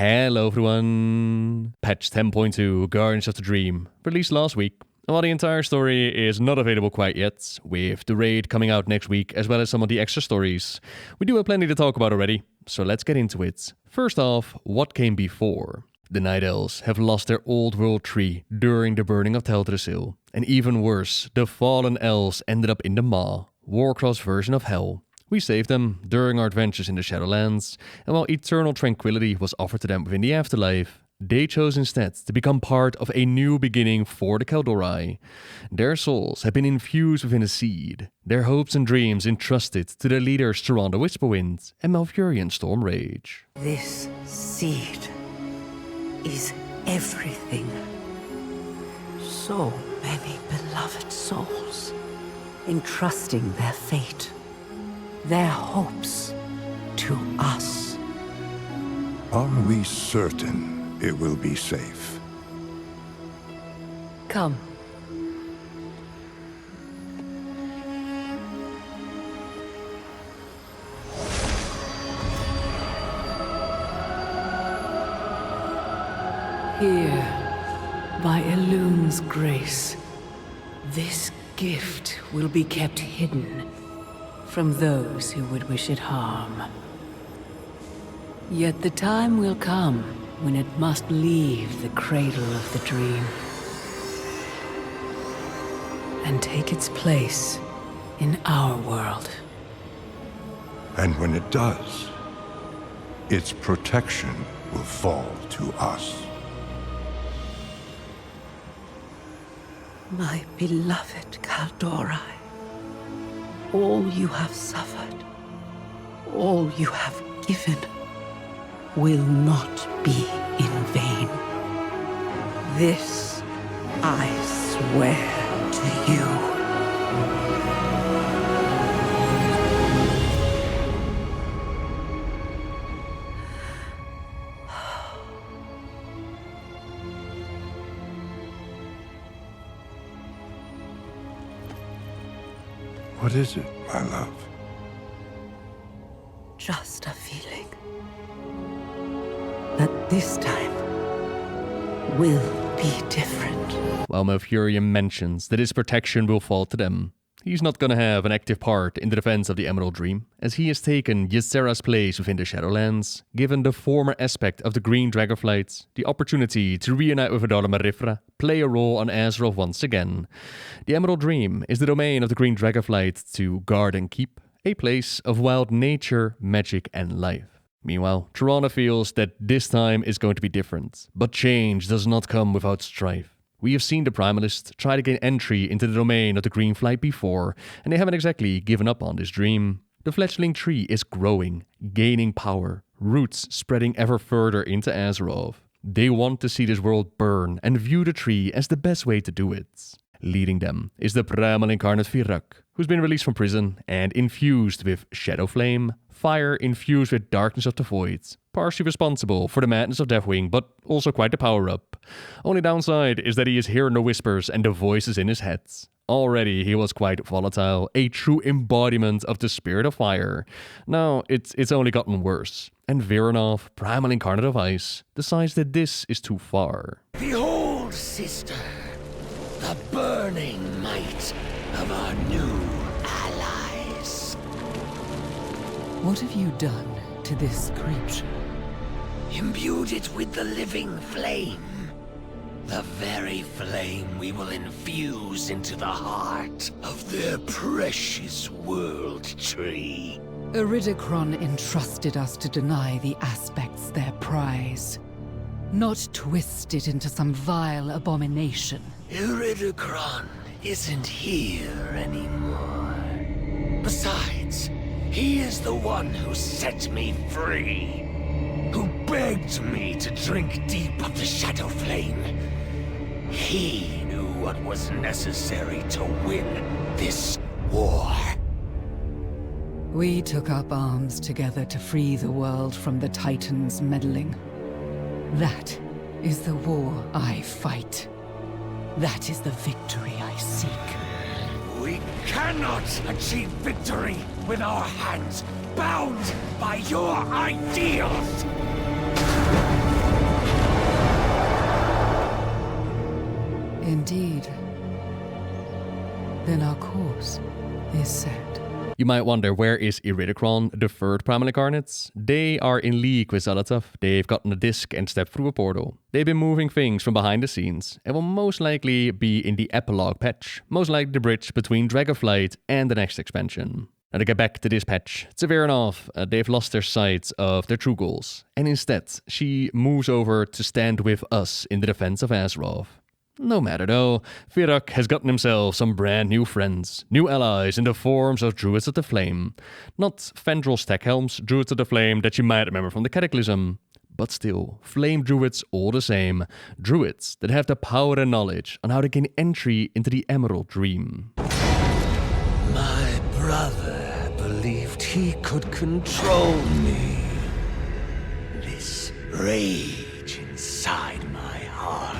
Hello everyone! Patch 10.2 Guardians of the Dream, released last week. And while the entire story is not available quite yet, with the raid coming out next week as well as some of the extra stories, we do have plenty to talk about already, so let's get into it. First off, what came before? The Night Elves have lost their old world tree during the burning of Amirdrassil, and even worse, the fallen elves ended up in the Maw, Warcraft's version of hell. We saved them during our adventures in the Shadowlands, and while eternal tranquility was offered to them within the afterlife, they chose instead to become part of a new beginning for the Kaldorei. Their souls have been infused within a seed, their hopes and dreams entrusted to their leaders Tyrande Whisperwind and Malfurion Stormrage. This seed is everything. So many beloved souls, entrusting their fate, their hopes, to us. Are we certain it will be safe? Come. Here, by Elun's grace, this gift will be kept hidden from those who would wish it harm. Yet the time will come when it must leave the cradle of the dream and take its place in our world. And when it does, its protection will fall to us. My beloved Kaldorei, all you have suffered, all you have given, will not be in vain. This I swear to you. What is it, my love? Just a feeling that this time will be different. While Malfurion mentions that his protection will fall to them, he's not gonna have an active part in the defense of the Emerald Dream, as he has taken Ysera's place within the Shadowlands, given the former aspect of the Green Dragonflight the opportunity to reunite with Adala Marifra, play a role on Azeroth once again. The Emerald Dream is the domain of the Green Dragonflight to guard and keep, a place of wild nature, magic and life. Meanwhile, Tyrande feels that this time is going to be different, but change does not come without strife. We have seen the Primalists try to gain entry into the domain of the Green Flight before, and they haven't exactly given up on this dream. The fledgling tree is growing, gaining power, roots spreading ever further into Azeroth. They want to see this world burn and view the tree as the best way to do it. Leading them is the primal incarnate Virak, who's been released from prison and infused with Shadow Flame, fire infused with Darkness of the Void, partially responsible for the madness of Deathwing, but also quite the power-up. Only downside is that he is hearing the whispers and the voices in his head. Already he was quite volatile, a true embodiment of the spirit of fire. Now it's only gotten worse, and Viranov, primal incarnate of ice, decides that this is too far. Behold, sister, the burning might of our new allies. What have you done to this creature? Imbued it with the living flame. The very flame we will infuse into the heart of their precious world tree. Amirdrassil entrusted us to deny the aspects their prize, not twist it into some vile abomination. Amirdrassil isn't here anymore. Besides, he is the one who set me free, who begged me to drink deep of the Shadow Flame. He knew what was necessary to win this war. We took up arms together to free the world from the Titans' meddling. That is the war I fight. That is the victory I seek. We cannot achieve victory with our hands bound by your ideals! Indeed. Then our course is set. You might wonder, where is Amirdrassil, the third Primal Incarnates? They are in league with Azeroth. They've gotten a disc and stepped through a portal. They've been moving things from behind the scenes and will most likely be in the epilogue patch, most likely the bridge between Dragonflight and the next expansion. Now to get back to this patch, it's severe enough, they've lost their sight of their true goals, and instead she moves over to stand with us in the defense of Azeroth. No matter though, Virak has gotten himself some brand new friends, new allies in the forms of Druids of the Flame. Not Fendrel Stackhelm's Druids of the Flame that you might remember from the Cataclysm, but still, Flame Druids all the same, Druids that have the power and knowledge on how to gain entry into the Emerald Dream. My brother believed he could control me. This rage inside my heart.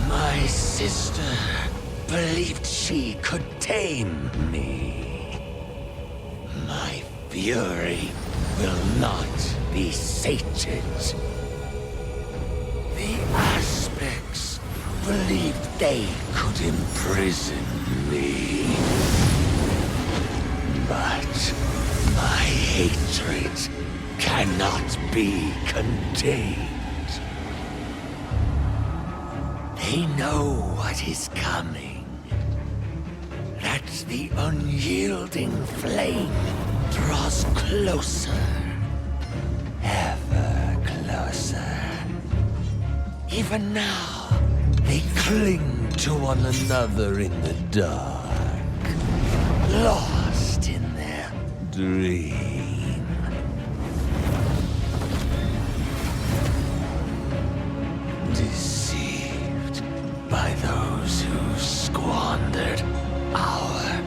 My sister believed she could tame me. My fury will not be sated. The aspects believed they could imprison me. But my hatred cannot be contained. They know what is coming. That the unyielding flame draws closer, ever closer. Even now, they cling to one another in the dark, lost in their dream. Deceived by those who squandered our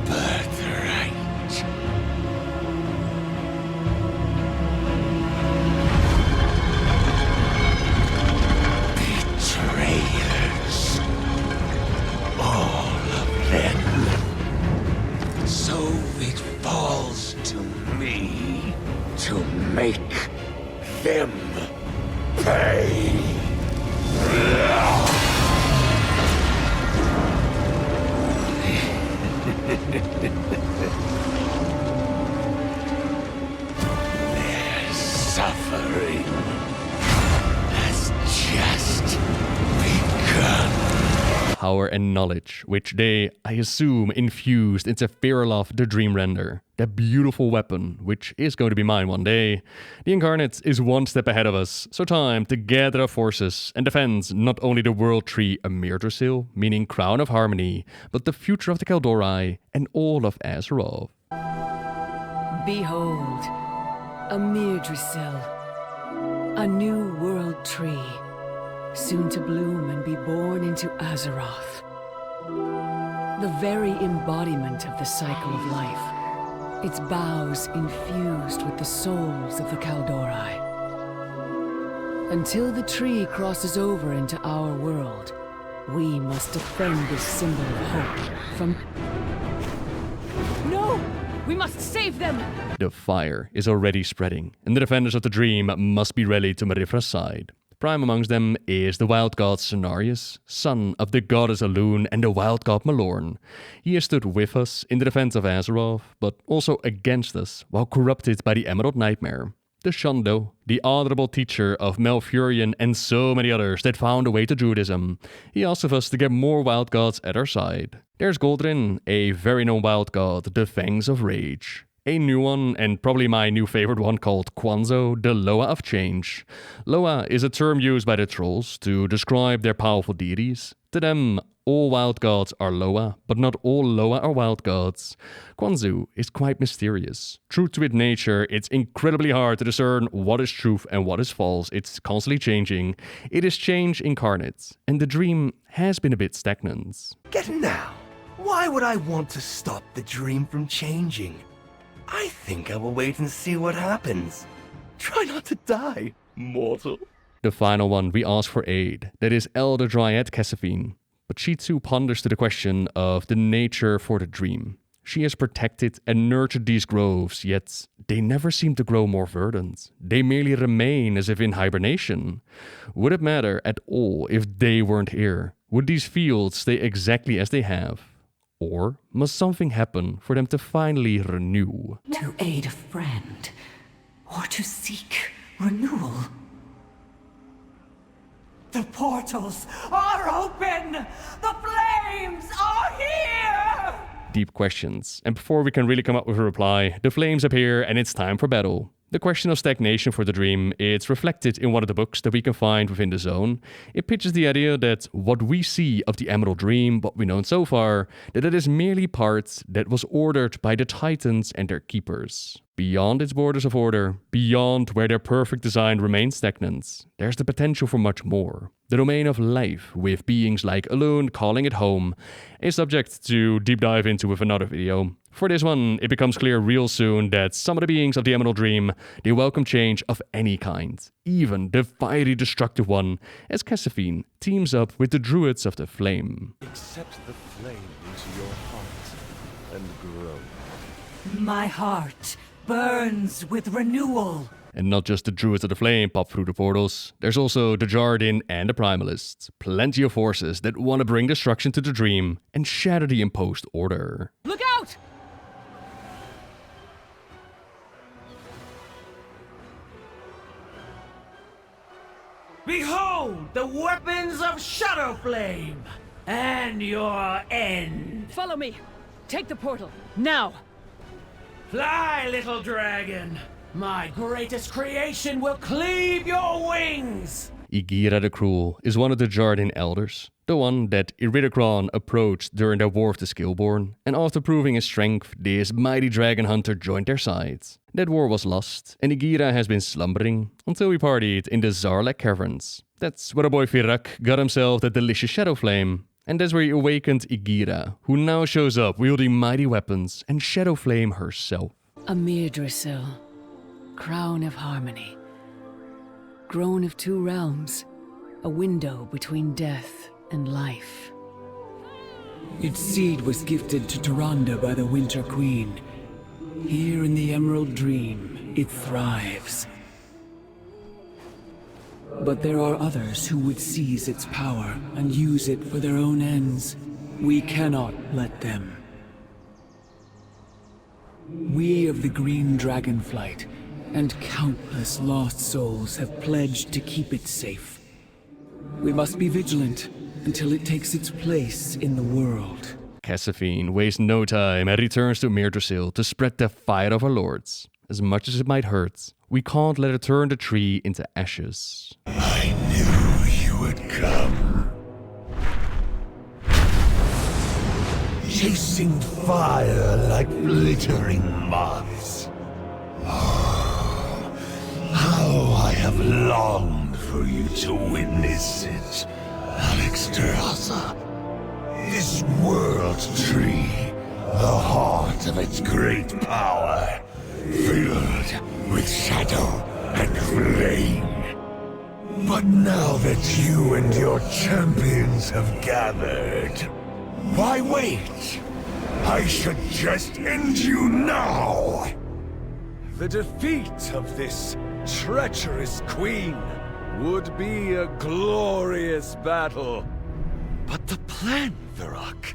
birthright. Betrayers. All of them. So it falls to me to make them pay. Their suffering has just begun. Power and knowledge, which they, I assume, infused into Fearlof the Dreamrender, that beautiful weapon, which is going to be mine one day. The Incarnate is one step ahead of us, so time to gather our forces and defend not only the World Tree Amirdrassil, meaning Crown of Harmony, but the future of the Kaldorei and all of Azeroth. Behold, Amirdrassil, a new world tree, soon to bloom and be born into Azeroth. The very embodiment of the cycle of life. Its boughs infused with the souls of the Kaldorei. Until the tree crosses over into our world, we must defend this symbol of hope from... No! We must save them! The fire is already spreading, and the defenders of the dream must be ready to Marifra's side. Prime amongst them is the wild god Cenarius, son of the goddess Elune and the wild god Malorn. He has stood with us in the defense of Azeroth, but also against us while corrupted by the Emerald Nightmare. The Shondo, the honorable teacher of Malfurion and so many others that found a way to Druidism. He asks of us to get more wild gods at our side. There's Goldrin, a very known wild god, the Fangs of Rage. A new one, and probably my new favorite one, called Kwanzo, the Loa of Change. Loa is a term used by the trolls to describe their powerful deities. To them, all wild gods are Loa, but not all Loa are wild gods. Kwanzu is quite mysterious. True to its nature, it's incredibly hard to discern what is truth and what is false. It's constantly changing. It is change incarnate, and the dream has been a bit stagnant. Get now. Why would I want to stop the dream from changing? I think I will wait and see what happens. Try not to die, mortal. The final one, we ask for aid. That is Elder Dryad Cassavine. But she too ponders to the question of the nature for the dream. She has protected and nurtured these groves, yet they never seem to grow more verdant. They merely remain as if in hibernation. Would it matter at all if they weren't here? Would these fields stay exactly as they have? Or must something happen for them to finally renew? To aid a friend, or to seek renewal. The portals are open! The flames are here! Deep questions, and before we can really come up with a reply, the flames appear and it's time for battle. The question of stagnation for the dream, it's reflected in one of the books that we can find within the zone. It pitches the idea that what we see of the Emerald Dream, what we know so far, that it is merely part that was ordered by the Titans and their keepers. Beyond its borders of order, beyond where their perfect design remains stagnant, there's the potential for much more. The domain of life, with beings like Alone calling it home, a subject to deep dive into with another video. For this one, it becomes clear real soon that some of the beings of the Emerald Dream, they welcome change of any kind, even the fiery destructive one, as Cassifine teams up with the Druids of the Flame. Accept the flame into your heart and grow. My heart burns with renewal. And not just the Druids of the Flame pop through the portals, there's also the Jardin and the Primalists. Plenty of forces that want to bring destruction to the Dream and shatter the imposed order. Look out! Behold the weapons of Shadowflame and your end. Follow me. Take the portal. Now. Fly, little dragon. My greatest creation will cleave your wings. Igira the Cruel is one of the Jardin elders, the one that Iridacron approached during their war of the Skillborn, and after proving his strength, this mighty dragon hunter joined their side. That war was lost, and Igira has been slumbering until we partied in the Zarlek Caverns. That's where our boy Firak got himself that delicious shadow flame, and that's where he awakened Igira, who now shows up wielding mighty weapons and shadow flame herself. Amirdrassil, crown of harmony. Grown of two realms, a window between death and life. Its seed was gifted to Tyrande by the Winter Queen. Here in the Emerald Dream, it thrives. But there are others who would seize its power and use it for their own ends. We cannot let them. We of the Green Dragonflight and countless lost souls have pledged to keep it safe. We must be vigilant until it takes its place in the world. Cassifine wastes no time and returns to Amirdrassil to spread the fire of our lords. As much as it might hurt, we can't let it turn the tree into ashes. I knew you would come. Chasing fire like glittering moths. How I have longed for you to witness it, Amirdrassil. This world tree, the heart of its great power, filled with shadow and flame. But now that you and your champions have gathered, why wait? I should just end you now! The defeat of this treacherous queen would be a glorious battle. But the plan, Virak.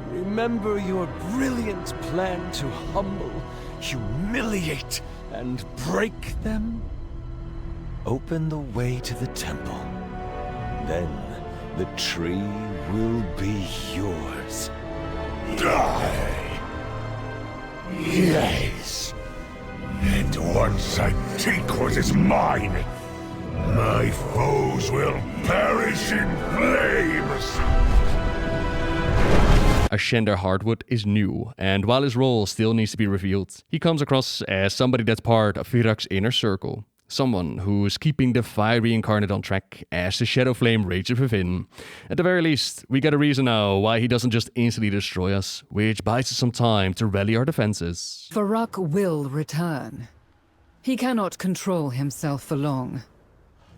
Remember your brilliant plan to humble, humiliate, and break them? Open the way to the temple. Then the tree will be yours. Die! Yes! And once I take what is mine, my foes will perish in flames! Ascender Hardwood is new, and while his role still needs to be revealed, he comes across as somebody that's part of Virak's inner circle. Someone who's keeping the fiery incarnate on track as the shadow flame rages within. At the very least, we get a reason now why he doesn't just instantly destroy us, which buys us some time to rally our defenses. Farak will return. He cannot control himself for long.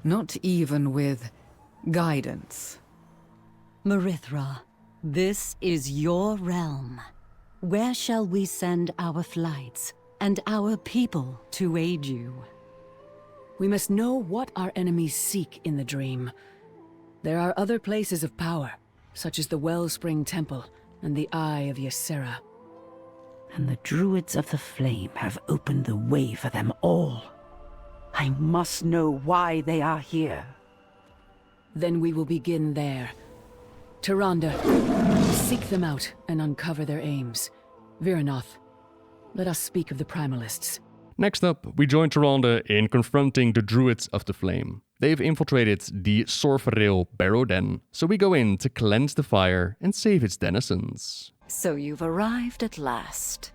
Not even with guidance. Marithra, this is your realm. Where shall we send our flights and our people to aid you? We must know what our enemies seek in the dream. There are other places of power, such as the Wellspring Temple and the Eye of Ysera. And the Druids of the Flame have opened the way for them all. I must know why they are here. Then we will begin there. Tyrande, seek them out and uncover their aims. Viranoth, let us speak of the Primalists. Next up, we join Tyrande in confronting the Druids of the Flame. They've infiltrated the Sorferil Barrow Den, so we go in to cleanse the fire and save its denizens. So you've arrived at last.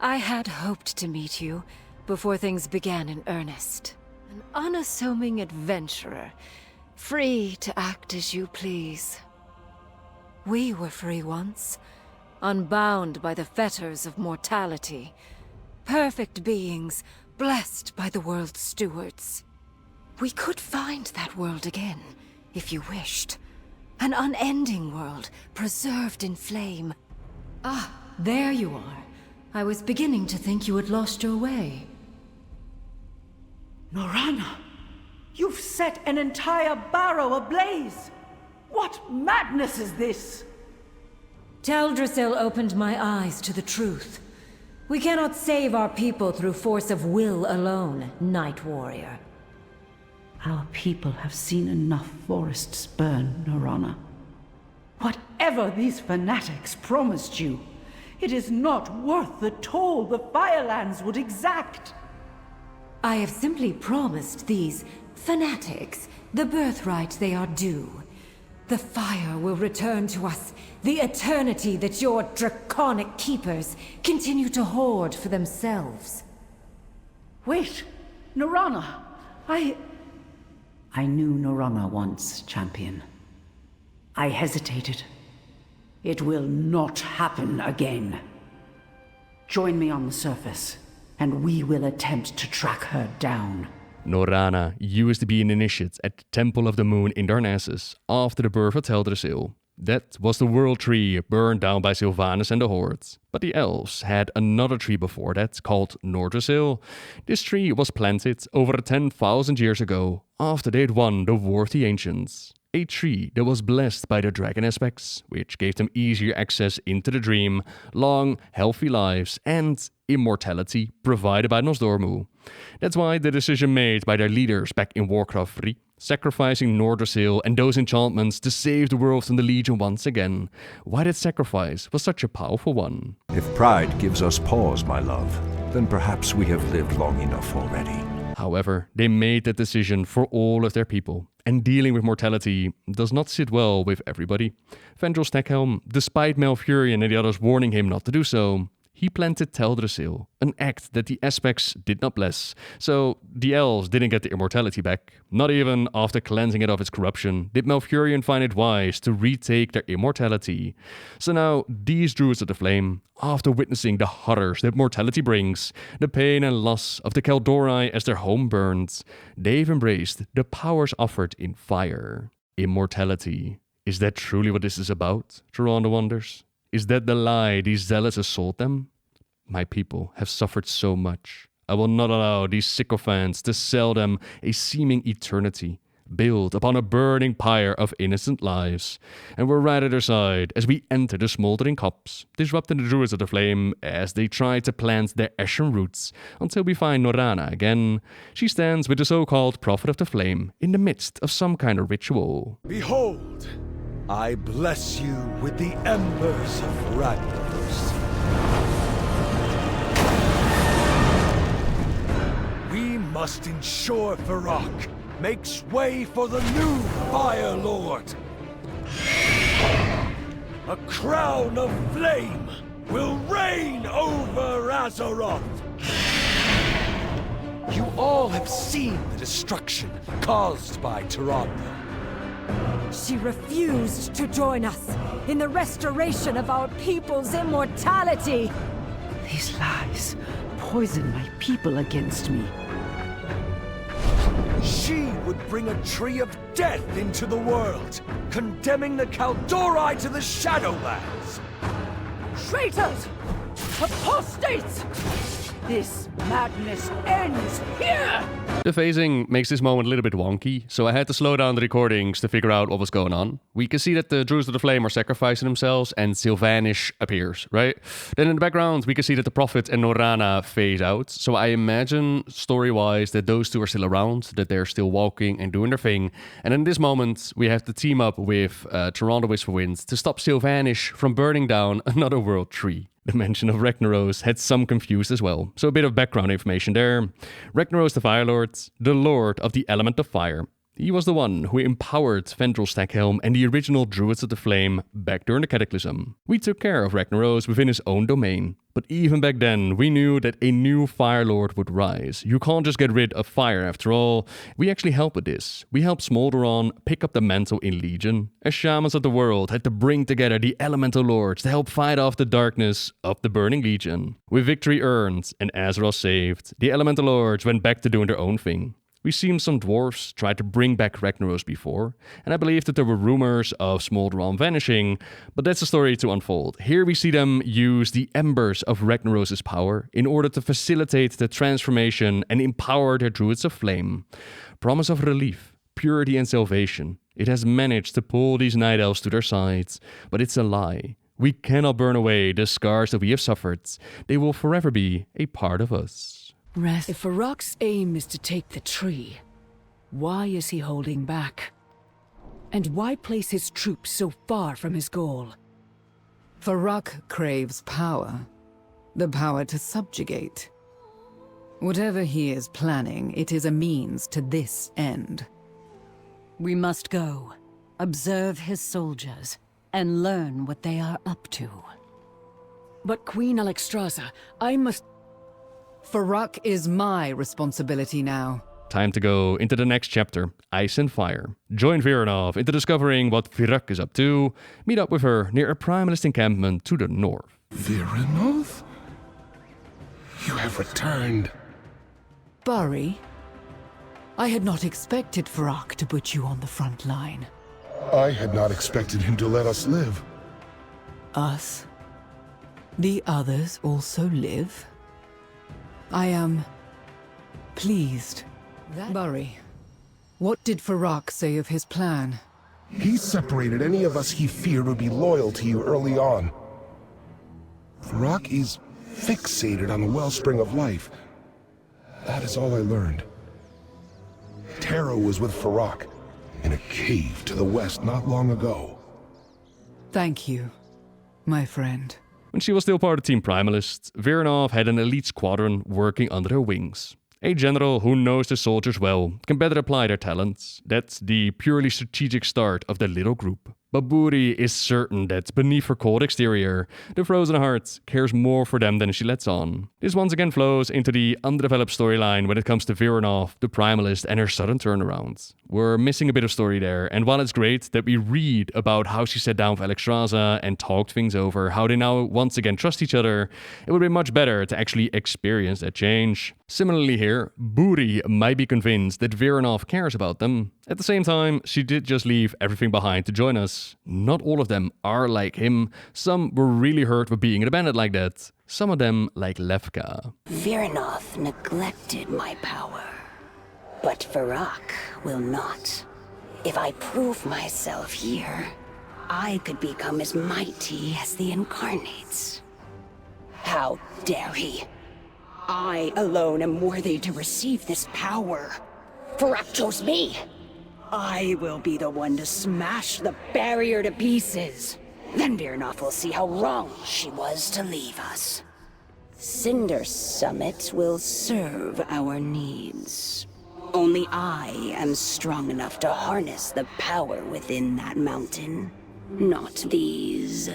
I had hoped to meet you before things began in earnest. An unassuming adventurer, free to act as you please. We were free once, unbound by the fetters of mortality. Perfect beings, blessed by the world's stewards. We could find that world again, if you wished. An unending world, preserved in flame. Ah, there you are. I was beginning to think you had lost your way. Norana, you've set an entire barrow ablaze! What madness is this? Amirdrassil opened my eyes to the truth. We cannot save our people through force of will alone, Night Warrior. Our people have seen enough forests burn, Norana. Whatever these fanatics promised you, it is not worth the toll the Firelands would exact. I have simply promised these fanatics the birthright they are due. The fire will return to us, the eternity that your draconic keepers continue to hoard for themselves. Wait, Norana, I knew Norana once, champion. I hesitated. It will not happen again. Join me on the surface, and we will attempt to track her down. Norana used to be an initiate at the Temple of the Moon in Darnassus after the birth of Amirdrassil. That was the World Tree burned down by Sylvanas and the Hordes. But the elves had another tree before that called Amirdrassil. This tree was planted over 10,000 years ago after they'd won the War of the Ancients. A tree that was blessed by the dragon aspects, which gave them easier access into the dream, long, healthy lives, and immortality provided by Nosdormu. That's why the decision made by their leaders back in Warcraft 3, sacrificing Amirdrassil and those enchantments to save the world from the Legion once again, why that sacrifice was such a powerful one. If pride gives us pause, my love, then perhaps we have lived long enough already. However, they made that decision for all of their people, and dealing with mortality does not sit well with everybody. Vendrel Stackhelm, despite Malfurion and the others warning him not to do so, he planted Teldrassil, an act that the aspects did not bless, so the elves didn't get the immortality back. Not even after cleansing it of its corruption did Malfurion find it wise to retake their immortality. So now, these Druids of the Flame, after witnessing the horrors that mortality brings, the pain and loss of the Kaldorei as their home burns, they've embraced the powers offered in fire. Immortality. Is that truly what this is about? Tyrande wonders. Is that the lie these zealots have sold them? My people have suffered so much. I will not allow these sycophants to sell them a seeming eternity, built upon a burning pyre of innocent lives. And we're right at their side as we enter the smoldering copse, disrupting the Druids of the Flame as they try to plant their ashen roots until we find Norana again. She stands with the so-called Prophet of the Flame in the midst of some kind of ritual. Behold! I bless you with the embers of Ragnaros. We must ensure Varrock makes way for the new Fire Lord. A crown of flame will reign over Azeroth. You all have seen the destruction caused by Tyrande. She refused to join us in the restoration of our people's immortality. These lies poison my people against me. She would bring a tree of death into the world, condemning the Kaldorei to the Shadowlands. Traitors! Apostates! This madness ends here! The phasing makes this moment a little bit wonky, so I had to slow down the recordings to figure out what was going on. We can see that the Druids of the Flame are sacrificing themselves and Sylvanish appears, right? Then in the background, we can see that the Prophet and Norrana phase out. So I imagine, story-wise, that those two are still around, that they're still walking and doing their thing. And in this moment, we have to team up with Toronto Whisper Wind to stop Sylvanish from burning down another world tree. The mention of Ragnaros had some confused as well, so a bit of background information there. Ragnaros the Firelord, the Lord of the Element of Fire. He was the one who empowered Vendrel Stackhelm and the original Druids of the Flame back during the Cataclysm. We took care of Ragnaros within his own domain, but even back then we knew that a new Fire Lord would rise. You can't just get rid of fire after all. We actually help with this. We helped Smolderon pick up the mantle in Legion. As shamans of the world had to bring together the Elemental Lords to help fight off the darkness of the Burning Legion. With victory earned and Azeroth saved, the Elemental Lords went back to doing their own thing. We've seen some dwarves try to bring back Ragnaros before, and I believe that there were rumors of Smolderon vanishing, but that's a story to unfold. Here we see them use the embers of Ragnaros' power in order to facilitate the transformation and empower their Druids of Flame. Promise of relief, purity and salvation. It has managed to pull these Night Elves to their sides, but it's a lie. We cannot burn away the scars that we have suffered. They will forever be a part of us. If Farok's aim is to take the tree, why is he holding back? And why place his troops so far from his goal? Farok craves power. The power to subjugate. Whatever he is planning, it is a means to this end. We must go, observe his soldiers, and learn what they are up to. But Queen Alexstrasza, I must... Farok is my responsibility now. Time to go into the next chapter, Ice and Fire. Join Virenov into discovering what Firak is up to. Meet up with her near a Primalist encampment to the north. Virenov? You have returned. Bari, I had not expected Farok to put you on the front line. I had not expected him to let us live. Us? The others also live? I am pleased. Bari, what did Farok say of his plan? He separated any of us he feared would be loyal to you early on. Farok is fixated on the wellspring of life. That is all I learned. Terra was with Farok in a cave to the west not long ago. Thank you, my friend. When she was still part of Team Primalist, Virenov had an elite squadron working under her wings. A general who knows the soldiers well can better apply their talents. That's the purely strategic start of their little group. But Buri is certain that beneath her cold exterior, the frozen heart cares more for them than she lets on. This once again flows into the undeveloped storyline when it comes to Virenov, the Primalist, and her sudden turnaround. We're missing a bit of story there, and while it's great that we read about how she sat down with Alexstrasza and talked things over, how they now once again trust each other, it would be much better to actually experience that change. Similarly here, Buri might be convinced that Virenov cares about them. At the same time, she did just leave everything behind to join us. Not all of them are like him. Some were really hurt for being abandoned like that. Some of them like Levka. Virenov neglected my power. But Farok will not. If I prove myself here, I could become as mighty as the Incarnates. How dare he? I alone am worthy to receive this power. Farok chose me. I will be the one to smash the barrier to pieces. Then Virenov will see how wrong she was to leave us. Cinder Summit will serve our needs. Only I am strong enough to harness the power within that mountain. Not these...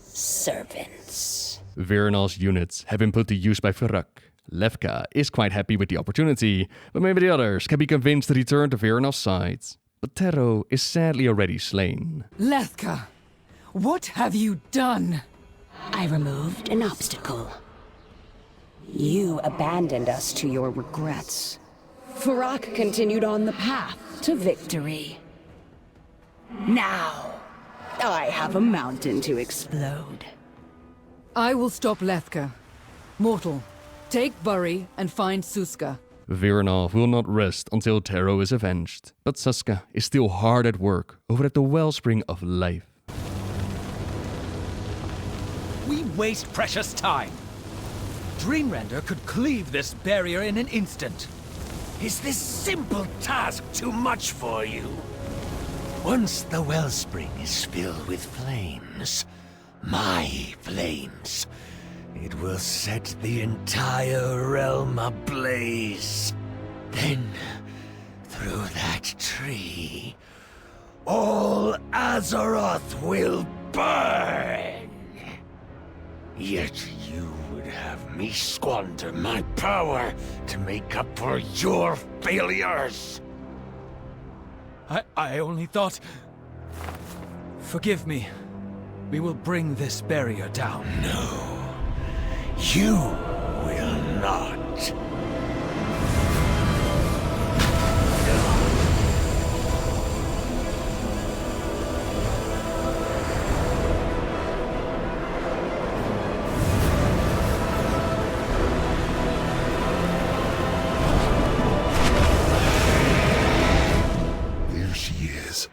servants. Virenov's units have been put to use by Farok. Levka is quite happy with the opportunity, but maybe the others can be convinced to return to Virenov's side. But Tero is sadly already slain. Levka, what have you done? I removed an obstacle. You abandoned us to your regrets. Farok continued on the path to victory. Now, I have a mountain to explode. I will stop Lethka. Mortal, take Buri and find Suska. Viranov will not rest until Taro is avenged, but Suska is still hard at work over at the Wellspring of Life. We waste precious time. Dreamrender could cleave this barrier in an instant. Is this simple task too much for you? Once the wellspring is filled with flames, my flames, it will set the entire realm ablaze. Then, through that tree, all Azeroth will burn. Yet you would have me squander my power to make up for your failures. I only thought... Forgive me. We will bring this barrier down. No. You will not. There she is.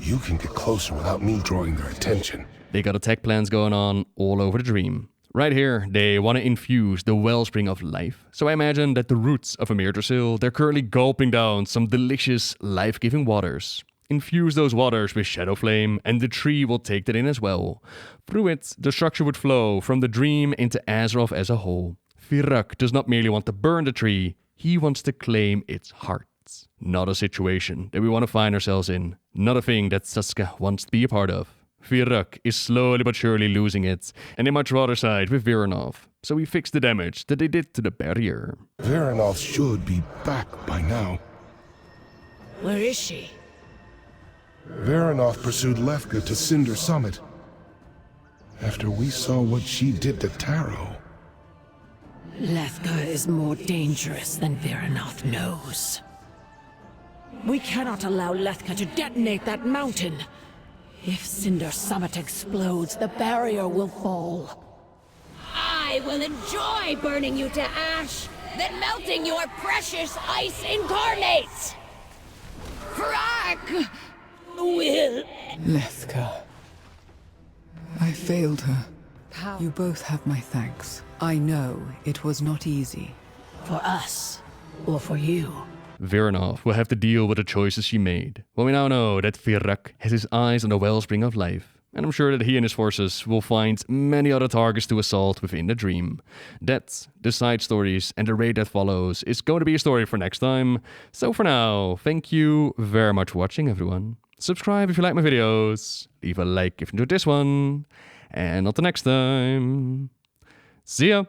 You can get closer without me drawing their attention. They got attack plans going on all over the dream. Right here, they want to infuse the Wellspring of Life. So I imagine that the roots of Amirdrassil, they're currently gulping down some delicious, life-giving waters. Infuse those waters with Shadow Flame, and the tree will take that in as well. Through it, the structure would flow from the dream into Azeroth as a whole. Firak does not merely want to burn the tree, he wants to claim its heart. Not a situation that we want to find ourselves in. Not a thing that Suska wants to be a part of. Firak is slowly but surely losing it, and they much rather side with Viranov. So we fix the damage that they did to the barrier. Viranov should be back by now. Where is she? Viranov pursued Lethka to Cinder Summit. After we saw what she did to Taro. Lethka is more dangerous than Viranov knows. We cannot allow Lethka to detonate that mountain. If Cinder Summit explodes, the barrier will fall. I will enjoy burning you to ash, then melting your precious ice incarnate! Frack will... Lethka. I failed her. You both have my thanks. I know it was not easy. For us, or for you. Viranov will have to deal with the choices she made. Well, we now know that Firak has his eyes on the Wellspring of Life, and I'm sure that he and his forces will find many other targets to assault within the dream. That, the side stories, and the raid that follows is going to be a story for next time. So for now, thank you very much for watching, everyone. Subscribe if you like my videos, leave a like if you enjoyed this one, and until next time, see ya!